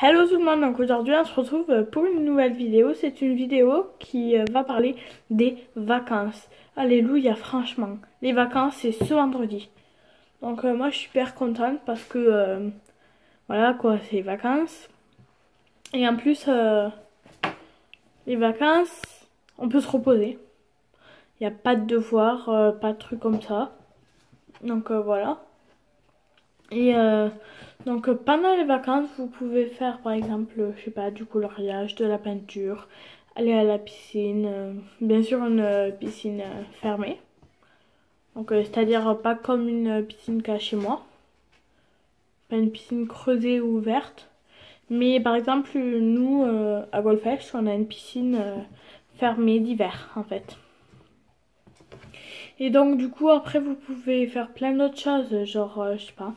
Hello tout le monde, donc aujourd'hui on se retrouve pour une nouvelle vidéo. C'est une vidéo qui va parler des vacances. Alléluia, franchement, les vacances c'est ce vendredi. Donc moi je suis super contente parce que voilà quoi, c'est les vacances. Et en plus, les vacances, on peut se reposer. Il n'y a pas de devoirs, pas de trucs comme ça. Donc voilà. Et donc pendant les vacances, vous pouvez faire par exemple, je sais pas, du coloriage, de la peinture, aller à la piscine, bien sûr une piscine fermée. Donc c'est-à-dire pas comme une piscine qu'a chez moi, pas une piscine creusée ou ouverte. Mais par exemple, nous à Golfech, on a une piscine fermée d'hiver en fait. Et donc du coup après vous pouvez faire plein d'autres choses, genre je sais pas,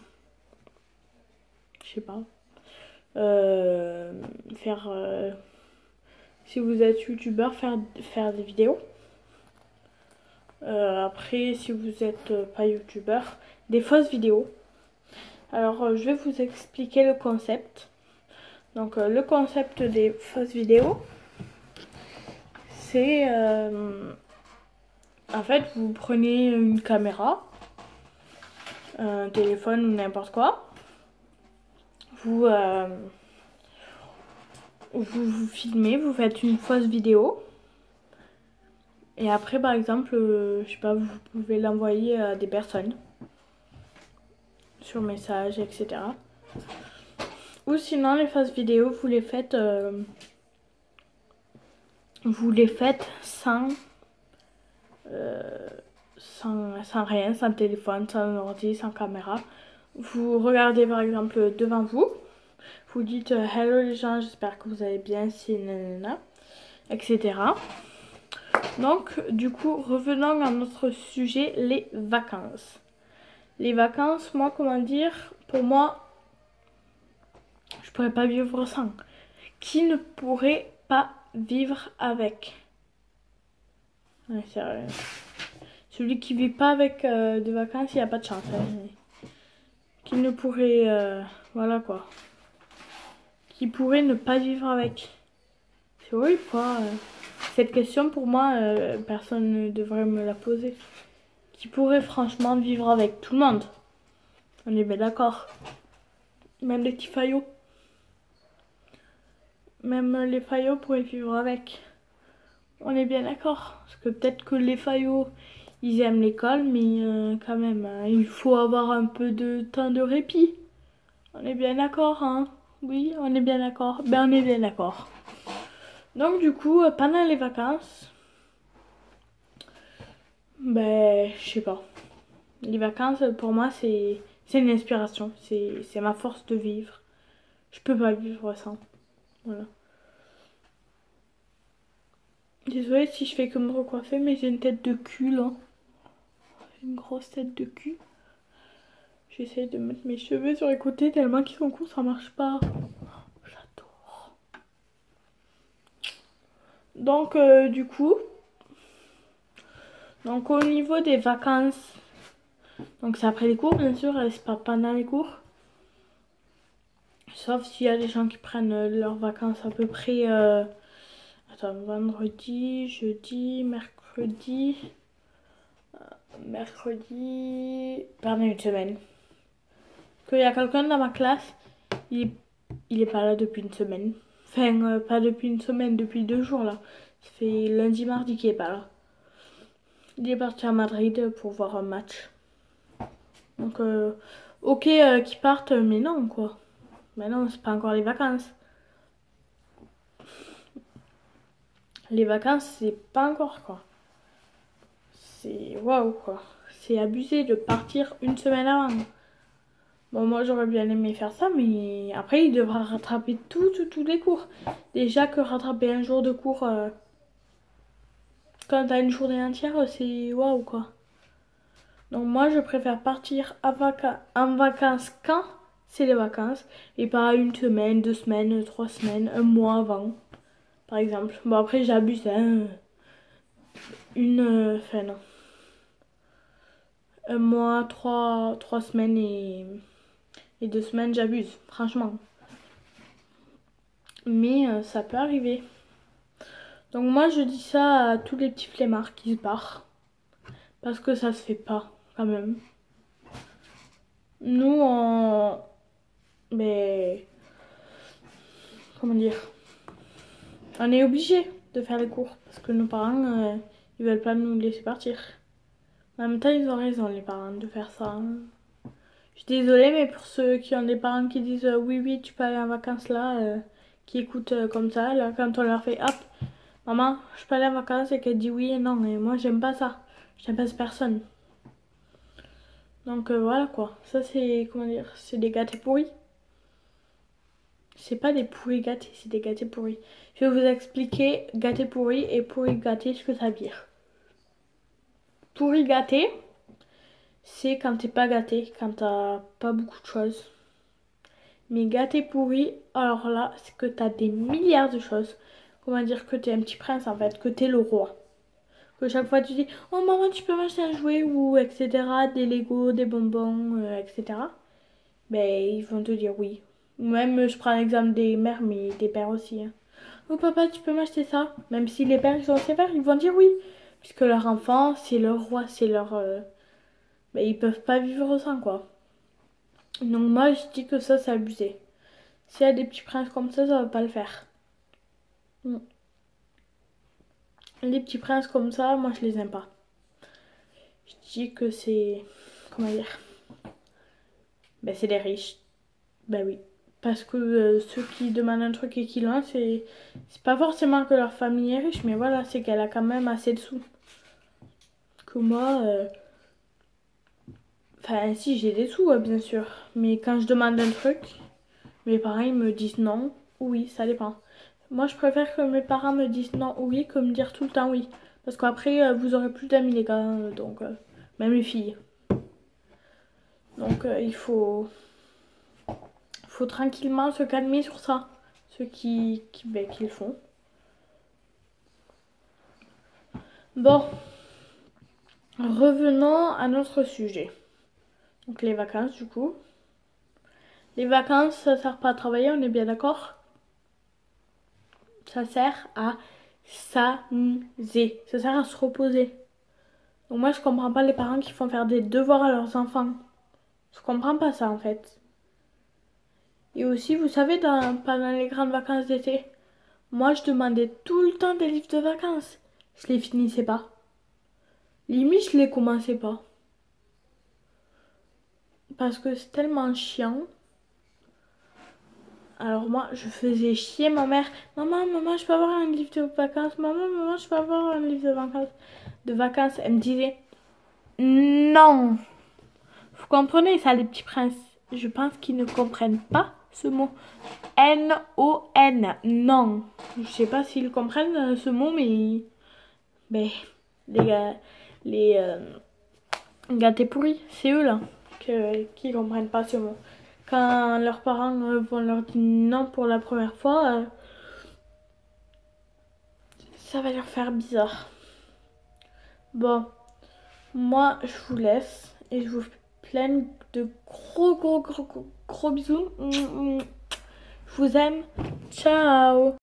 faire si vous êtes youtubeur, faire des vidéos. Après, si vous êtes pas youtubeur, des fausses vidéos. Alors, je vais vous expliquer le concept. Donc, le concept des fausses vidéos, c'est en fait, vous prenez une caméra, un téléphone ou n'importe quoi. Vous, vous filmez, vous faites une fausse vidéo. Et après, par exemple, je sais pas, vous pouvez l'envoyer à des personnes sur message, etc. Ou sinon, les fausses vidéos, vous les faites sans rien, sans téléphone, sans ordi, sans caméra. Vous regardez par exemple devant vous, vous dites hello les gens, j'espère que vous allez bien, si nanana, etc. Donc, du coup, revenons à notre sujet, les vacances. Les vacances, moi, comment dire, pour moi, je pourrais pas vivre sans. Qui ne pourrait pas vivre avec? Ouais, sérieux. Celui qui vit pas avec des vacances, il n'y a pas de chance. Hein. Qui ne pourrait, voilà quoi. Qui pourrait ne pas vivre avec? C'est horrible quoi. Cette question pour moi, personne ne devrait me la poser. Qui pourrait franchement vivre avec tout le monde? On est bien d'accord. Même les petits faillots. Même les faillots pourraient vivre avec. On est bien d'accord. Parce que peut-être que les faillots, ils aiment l'école, mais quand même, il faut avoir un peu de temps de répit. On est bien d'accord, hein? Oui, on est bien d'accord. Ben, on est bien d'accord. Donc, du coup, pendant les vacances, ben, je sais pas. Les vacances, pour moi, c'est une inspiration. C'est ma force de vivre. Je peux pas vivre sans. Voilà. Désolée si je fais que me recoiffer, mais j'ai une tête de cul, là. Une grosse tête de cul. J'essaie de mettre mes cheveux sur les côtés tellement qu'ils sont courts, ça marche pas. J'adore. Donc, du coup, donc au niveau des vacances, donc c'est après les cours, bien sûr, c'est pas pendant les cours. Sauf s'il y a des gens qui prennent leurs vacances à peu près, attends, vendredi, jeudi, mercredi, pendant une semaine. Qu'il y a quelqu'un dans ma classe, il est pas là depuis une semaine. Enfin, pas depuis une semaine, depuis 2 jours là. Ça fait lundi, mardi qu'il est pas là. Il est parti à Madrid pour voir un match. Donc, ok qu'ils partent, mais non quoi. Mais non, c'est pas encore les vacances. Les vacances, c'est pas encore quoi. C'est waouh quoi. C'est abusé de partir une semaine avant. Bon, moi j'aurais bien aimé faire ça, mais après il devra rattraper tous les cours. Déjà que rattraper un jour de cours quand t'as une journée entière, c'est waouh quoi. Donc moi je préfère partir en vacances quand c'est les vacances et pas une semaine, 2 semaines, 3 semaines, un mois avant, par exemple. Bon après j'abuse, hein. Enfin non. Un mois, 3 semaines et 2 semaines, j'abuse, franchement. Mais ça peut arriver. Donc moi je dis ça à tous les petits flemmards qui se barrent. Parce que ça se fait pas quand même. Nous Mais... Comment dire? On est obligé de faire les cours. Parce que nos parents, ils veulent pas nous laisser partir. En même temps, ils ont raison les parents de faire ça. Je suis désolée, mais pour ceux qui ont des parents qui disent oui, oui, tu peux aller en vacances là, qui écoutent comme ça, là, quand on leur fait hop, maman, je peux aller en vacances et qu'elle dit oui et non, et moi j'aime pas ça, j'aime pas cette personne. Donc voilà quoi, ça c'est, comment dire, c'est des gâtés pourris. C'est pas des pourris gâtés, c'est des gâtés pourris. Je vais vous expliquer gâté pourri et pourri gâté ce que ça veut dire. Pourri gâté, c'est quand t'es pas gâté, quand t'as pas beaucoup de choses. Mais gâté pourri, alors là, c'est que t'as des milliards de choses. Comment dire que t'es un petit prince en fait, que t'es le roi. Que chaque fois tu dis, oh maman, tu peux m'acheter un jouet ou etc. Des Lego, des bonbons, etc. Ben, ils vont te dire oui. Ou même, je prends l'exemple des mères, mais des pères aussi. Hein. Oh papa, tu peux m'acheter ça? Même si les pères ils sont sévères, ils vont dire oui. Puisque leur enfant, c'est leur roi, c'est leur... Ben, ils peuvent pas vivre sans quoi. Donc moi, je dis que ça, c'est abusé. S'il y a des petits princes comme ça va pas le faire. Les petits princes comme ça, moi je les aime pas. Je dis que c'est... Comment dire? Ben c'est des riches. Ben oui. Parce que ceux qui demandent un truc et qui l'ont, c'est pas forcément que leur famille est riche, mais voilà, c'est qu'elle a quand même assez de sous. Que moi... Enfin si, j'ai des sous, bien sûr. Mais quand je demande un truc, mes parents ils me disent non ou oui, ça dépend. Moi, je préfère que mes parents me disent non ou oui que me dire tout le temps oui. Parce qu'après, vous aurez plus d'amis, les gars. Donc, même les filles. Donc, il faut tranquillement se calmer sur ça. Ceux qui le font. Bon. Revenons à notre sujet. Donc, les vacances, du coup. Les vacances, ça sert pas à travailler, on est bien d'accord? Ça sert à s'amuser. Ça sert à se reposer. Donc moi, je comprends pas les parents qui font faire des devoirs à leurs enfants. Je comprends pas ça, en fait. Et aussi, vous savez, pendant les grandes vacances d'été, moi, je demandais tout le temps des livres de vacances. Je les finissais pas. Limite, je les commençais pas. Parce que c'est tellement chiant. Alors moi, je faisais chier ma mère. Maman, maman, je peux avoir un livre de vacances. Maman, maman, je peux avoir un livre de vacances. Elle me disait, non. Vous comprenez ça, les petits princes? Je pense qu'ils ne comprennent pas ce mot. N-O-N. Non. Je sais pas s'ils comprennent ce mot, mais... les gars... Les gâtés pourris, c'est eux là qui comprennent pas ce mot. Quand leurs parents vont leur dire non pour la première fois, ça va leur faire bizarre. Bon, moi je vous laisse et je vous fais plein de gros bisous. Je vous aime. Ciao.